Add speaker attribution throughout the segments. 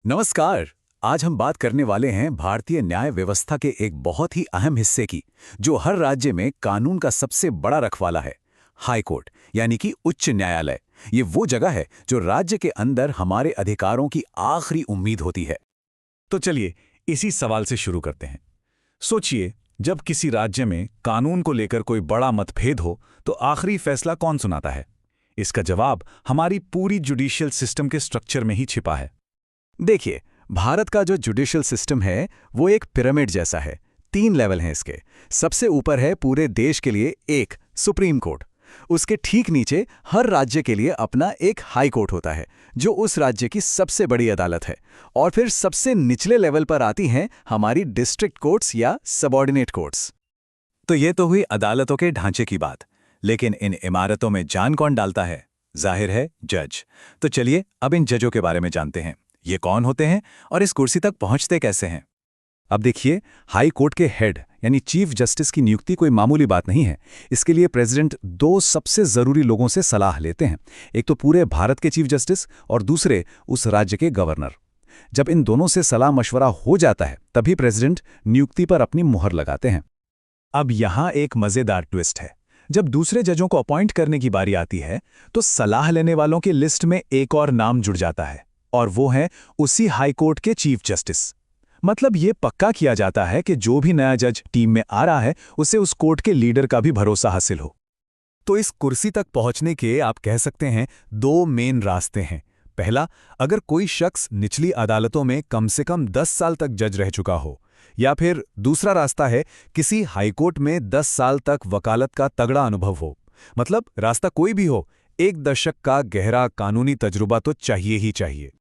Speaker 1: नमस्कार। आज हम बात करने वाले हैं भारतीय न्याय व्यवस्था के एक बहुत ही अहम हिस्से की, जो हर राज्य में कानून का सबसे बड़ा रखवाला है, हाई कोर्ट यानी कि उच्च न्यायालय। ये वो जगह है जो राज्य के अंदर हमारे अधिकारों की आखिरी उम्मीद होती है।
Speaker 2: तो चलिए इसी सवाल से शुरू करते हैं। सोचिए, जब किसी राज्य में कानून को लेकर कोई बड़ा मतभेद हो तो आखिरी फैसला कौन सुनाता है? इसका जवाब हमारी पूरी जुडिशियल सिस्टम के स्ट्रक्चर में ही छिपा है।
Speaker 1: देखिए, भारत का जो जुडिशियल सिस्टम है वो एक पिरामिड जैसा है। 3 लेवल हैं इसके। सबसे ऊपर है पूरे देश के लिए एक सुप्रीम कोर्ट। उसके ठीक नीचे हर राज्य के लिए अपना एक हाई कोर्ट होता है, जो उस राज्य की सबसे बड़ी अदालत है। और फिर सबसे निचले लेवल पर आती हैं हमारी डिस्ट्रिक्ट कोर्ट्स या सबॉर्डिनेट कोर्ट्स। तो ये तो हुई अदालतों के ढांचे की बात, लेकिन इन इमारतों में जान कौन डालता है? जाहिर है, जज। तो चलिए अब इन जजों के बारे में जानते हैं। ये कौन होते हैं और इस कुर्सी तक पहुंचते कैसे हैं? अब देखिए, हाई कोर्ट के हेड यानी चीफ जस्टिस की नियुक्ति कोई मामूली बात नहीं है। इसके लिए प्रेसिडेंट 2 सबसे जरूरी लोगों से सलाह लेते हैं। एक तो पूरे भारत के चीफ जस्टिस और दूसरे उस राज्य के गवर्नर। जब इन दोनों से सलाह मशवरा हो जाता है तभी प्रेसिडेंट नियुक्ति पर अपनी मुहर लगाते हैं। अब यहाँ एक मजेदार ट्विस्ट है। जब दूसरे जजों को अपॉइंट करने की बारी आती है तो सलाह लेने वालों की लिस्ट में एक और नाम जुड़ जाता है, और वो है उसी हाई कोर्ट के चीफ जस्टिस। मतलब ये पक्का किया जाता है कि जो भी नया जज टीम में आ रहा है उसे उस कोर्ट के लीडर का भी भरोसा हासिल हो। तो इस कुर्सी तक पहुंचने के आप कह सकते हैं 2 मेन रास्ते हैं। पहला, अगर कोई शख्स निचली अदालतों में कम से कम 10 साल तक जज रह चुका हो, या फिर दूसरा रास्ता है किसी हाईकोर्ट में 10 साल तक वकालत का तगड़ा अनुभव हो। मतलब रास्ता कोई भी हो, 1 दशक का गहरा कानूनी तजुर्बा तो चाहिए ही चाहिए।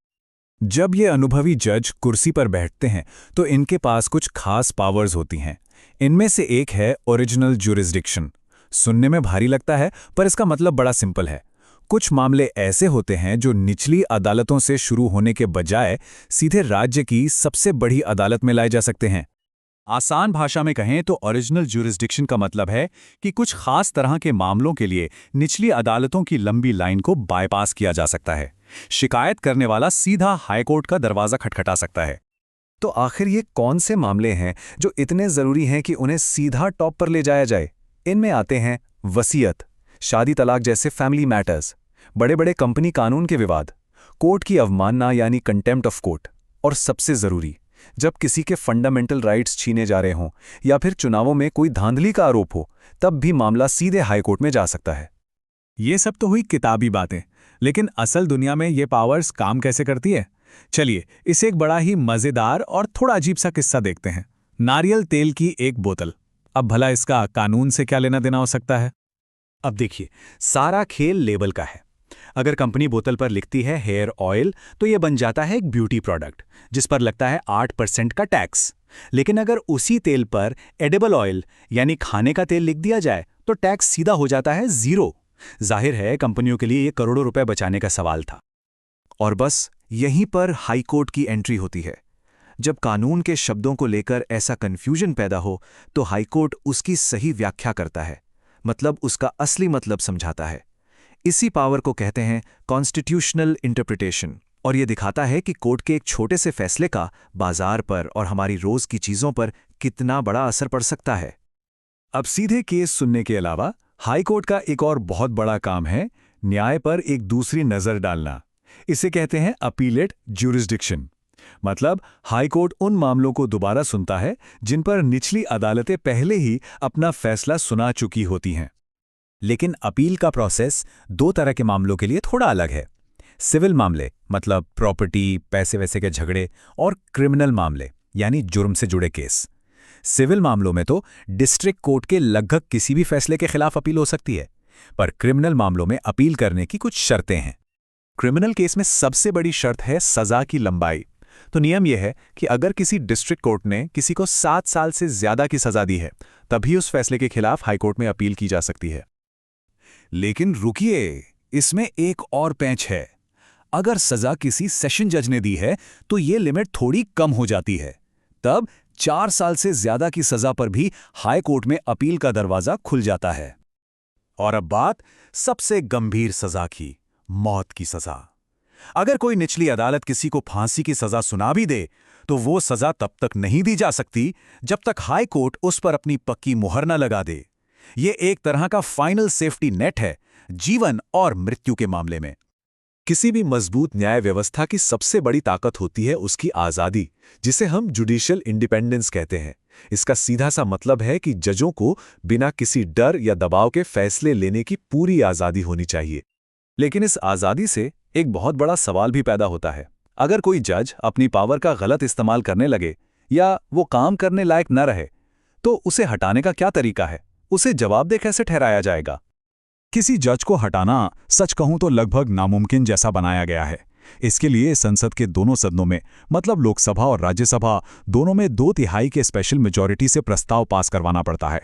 Speaker 1: जब ये अनुभवी जज कुर्सी पर बैठते हैं तो इनके पास कुछ खास पावर्स होती हैं। इनमें से एक है ओरिजिनल ज्यूरिसडिक्शन। सुनने में भारी लगता है, पर इसका मतलब बड़ा सिंपल है। कुछ मामले ऐसे होते हैं जो निचली अदालतों से शुरू होने के बजाय सीधे राज्य की सबसे बड़ी अदालत में लाए जा सकते हैं। आसान भाषा में कहें तो ओरिजिनल ज्यूरिसडिक्शन का मतलब है कि कुछ खास तरह के मामलों के लिए निचली अदालतों की लंबी लाइन को बाईपास किया जा सकता है। शिकायत करने वाला सीधा हाईकोर्ट का दरवाजा खटखटा सकता है। तो आखिर ये कौन से मामले हैं जो इतने जरूरी हैं कि उन्हें सीधा टॉप पर ले जाया जाए? इनमें आते हैं वसीयत, शादी तलाक जैसे फैमिली मैटर्स, बड़े बड़े कंपनी कानून के विवाद, कोर्ट की अवमानना यानी कंटेम्प्ट ऑफ कोर्ट, और सबसे जरूरी, जब किसी के फंडामेंटल राइट्स छीने जा रहे हों या फिर चुनावों में कोई धांधली का आरोप हो, तब भी मामला सीधे हाईकोर्ट में जा सकता है। ये सब तो हुई किताबी बातें, लेकिन असल दुनिया में ये पावर्स काम कैसे करती है? चलिए इसे एक बड़ा ही मजेदार और थोड़ा अजीब सा किस्सा देखते हैं। नारियल तेल की एक बोतल। अब भला इसका कानून से क्या लेना देना हो सकता है? अब देखिए, सारा खेल लेबल का है। अगर कंपनी बोतल पर लिखती है हेयर ऑयल, तो यह बन जाता है एक ब्यूटी प्रोडक्ट जिस पर लगता है 8% का टैक्स। लेकिन अगर उसी तेल पर एडिबल ऑयल यानी खाने का तेल लिख दिया जाए तो टैक्स सीधा हो जाता है 0। जाहिर है कंपनियों के लिए यह करोड़ों रुपए बचाने का सवाल था। और बस यहीं पर हाईकोर्ट की एंट्री होती है। जब कानून के शब्दों को लेकर ऐसा कन्फ्यूजन पैदा हो तो हाईकोर्ट उसकी सही व्याख्या करता है, मतलब उसका असली मतलब समझाता है। इसी पावर को कहते हैं कॉन्स्टिट्यूशनल इंटरप्रिटेशन, और यह दिखाता है कि कोर्ट के एक छोटे से फैसले का बाजार पर और हमारी रोज की चीजों पर कितना बड़ा असर पड़ सकता है। अब सीधे केस सुनने के अलावा हाईकोर्ट का एक और बहुत बड़ा काम है न्याय पर एक दूसरी नजर डालना। इसे कहते हैं अपीलेट ज्यूरिसडिक्शन। मतलब हाईकोर्ट उन मामलों को दोबारा सुनता है जिन पर निचली अदालतें पहले ही अपना फैसला सुना चुकी होती हैं। लेकिन अपील का प्रोसेस 2 तरह के मामलों के लिए थोड़ा अलग है। सिविल मामले मतलब प्रॉपर्टी, पैसे वैसे के झगड़े, और क्रिमिनल मामले यानी जुर्म से जुड़े केस। सिविल मामलों में तो डिस्ट्रिक्ट कोर्ट के लगभग किसी भी फैसले के खिलाफ अपील हो सकती है, पर क्रिमिनल मामलों में अपील करने की कुछ शर्तें हैं। क्रिमिनल केस में सबसे बड़ी शर्त है सजा की लंबाई। तो नियम यह है कि अगर किसी डिस्ट्रिक्ट कोर्ट ने किसी को 7 साल से ज्यादा की सजा दी है, तभी उस फैसले के खिलाफ हाईकोर्ट में अपील की जा सकती है। लेकिन रुकिए, इसमें एक और पेंच है। अगर सजा किसी सेशन जज ने दी है तो ये लिमिट थोड़ी कम हो जाती है। तब 4 साल से ज्यादा की सजा पर भी हाई कोर्ट में अपील का दरवाजा खुल जाता है। और अब बात सबसे गंभीर सजा की, मौत की सजा।
Speaker 2: अगर कोई निचली अदालत किसी को फांसी की सजा सुना भी दे तो वो सजा तब तक नहीं दी जा सकती जब तक हाई कोर्ट उस पर अपनी पक्की मुहर न लगा दे। ये एक तरह का फाइनल सेफ्टी नेट है जीवन और मृत्यु के मामले में।
Speaker 3: किसी भी मजबूत न्याय व्यवस्था की सबसे बड़ी ताकत होती है उसकी आज़ादी, जिसे हम जुडिशियल इंडिपेंडेंस कहते हैं। इसका सीधा सा मतलब है कि जजों को बिना किसी डर या दबाव के फैसले लेने की पूरी आज़ादी होनी चाहिए।
Speaker 2: लेकिन इस आज़ादी से एक बहुत बड़ा सवाल भी पैदा होता है। अगर कोई जज अपनी पावर का गलत इस्तेमाल करने लगे या वो काम करने लायक न रहे तो उसे हटाने का क्या तरीका है? उसे जवाबदेह कैसे ठहराया जाएगा?
Speaker 1: किसी जज को हटाना सच कहूं तो लगभग नामुमकिन जैसा बनाया गया है। इसके लिए संसद के दोनों सदनों में, मतलब लोकसभा और राज्यसभा दोनों में 2/3 के स्पेशल मेजॉरिटी से प्रस्ताव पास करवाना पड़ता है।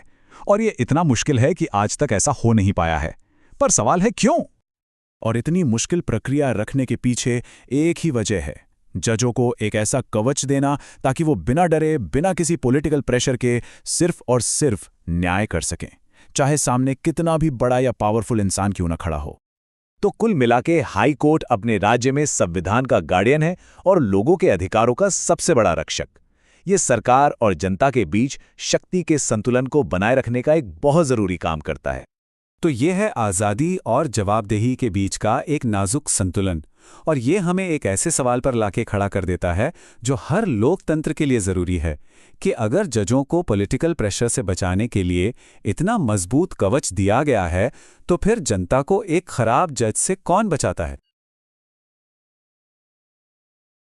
Speaker 1: और ये इतना मुश्किल है कि आज तक ऐसा हो नहीं पाया है। पर सवाल है क्यों?
Speaker 2: और इतनी मुश्किल प्रक्रिया रखने के पीछे एक ही वजह है, जजों को एक ऐसा कवच देना ताकि वो बिना डरे, बिना किसी पॉलिटिकल प्रेशर के सिर्फ और सिर्फ न्याय कर सकें, चाहे सामने कितना भी बड़ा या पावरफुल इंसान क्यों न खड़ा हो।
Speaker 3: तो कुल मिलाके हाई कोर्ट अपने राज्य में संविधान का गार्डियन है और लोगों के अधिकारों का सबसे बड़ा रक्षक। ये सरकार और जनता के बीच शक्ति के संतुलन को बनाए रखने का एक बहुत जरूरी काम करता है।
Speaker 2: तो ये है आज़ादी और जवाबदेही के बीच का एक नाजुक संतुलन, और ये हमें एक ऐसे सवाल पर लाके खड़ा कर देता है जो हर लोकतंत्र के लिए ज़रूरी है कि अगर जजों को पॉलिटिकल प्रेशर से बचाने के लिए इतना मजबूत कवच दिया गया है तो फिर जनता को एक खराब जज से कौन बचाता है?